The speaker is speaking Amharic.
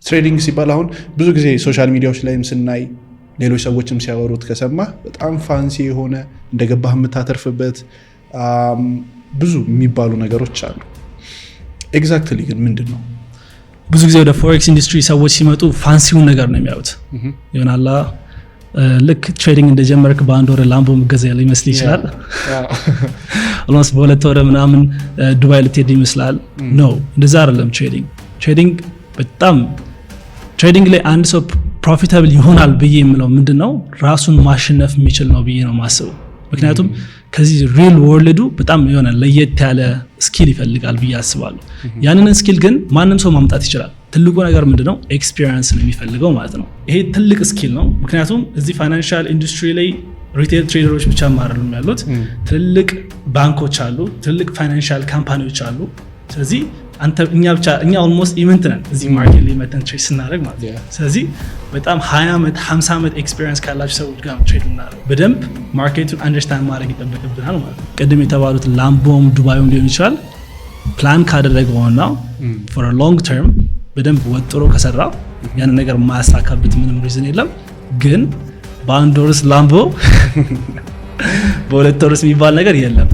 ትሬዲንግ ሲባል አሁን ብዙ ጊዜ ሶሻል ሚዲያዎች ላይም ስናይ ሌሎች ሰዎችም ሲያወሩት ከሰማ በጣም ፋንሲ የሆነ እንደገባህ የምታተርፍበት ብዙ የሚባሉ ነገሮች አሉ። ኤግዛክትሊ ግን ምንድን ነው? ብዙ ጊዜ ወደ ፎሬክስ ኢንዱስትሪ ሰዎች ሲመጡ ፋንሲውን ነገር ነው የሚያዩት። ይሆናላ ልክ ትሬዲንግ እንደጀመርክ በአንድ ወር ላምቦ መገዛ ያለ ይመስል ይችላል። ኦልሞስት በሁለት ወር ምናምን ዱባይ ልትሄድ ይመስላል። ኖ እንደዛ አይደለም። ትሬዲንግ በጣም ትሬዲንግ ላይ አንድ ሰው ፕሮፊታብል ይሆናል ብዬ የምለው ምንድነው ራሱን ማሸነፍ የሚችል ነው ብዬ ነው ማስበው። ምክንያቱም ከዚህ ሪል ወርልዱ በጣም የሆነ ለየት ያለ ስኪል ይፈልጋል ብዬ አስባለሁ። ያንን ስኪል ግን ማንም ሰው ማምጣት ይችላል። ትልቁ ነገር ምንድነው? ኤክስፒሪየንስ ነው የሚፈልገው ማለት ነው። ይሄ ትልቅ ስኪል ነው። ምክንያቱም እዚህ ፋይናንሻል ኢንዱስትሪ ላይ ሪቴል ትሬደሮች ብቻ አይደሉም ያሉት፣ ትልቅ ባንኮች አሉ፣ ትልቅ ፋይናንሻል ካምፓኒዎች አሉ። ስለዚህ እኛ ኦልሞስት ኢቨንት ነን እዚህ ማርኬት ላይ መተን ትሬድ ስናደርግ ማለት ነው። ስለዚህ በጣም 20 ዓመት 50 ዓመት ኤክስፒሪየንስ ካላችሁ ሰዎች ጋር ትሬድ እናደርግ በደንብ ማርኬቱን አንደርስታንድ ማድረግ ይጠበቅብናል ማለት ነው። ቅድም የተባሉት ላምቦም ዱባይም ሊሆን ይችላል ፕላን ካደረገውና ፎር ሎንግ ተርም በደንብ ወጥሮ ከሰራ ያንን ነገር ማያሳካበት ምንም ሪዝን የለም። ግን በአንድ ወርስ ላምቦ በሁለት ወርስ የሚባል ነገር የለም።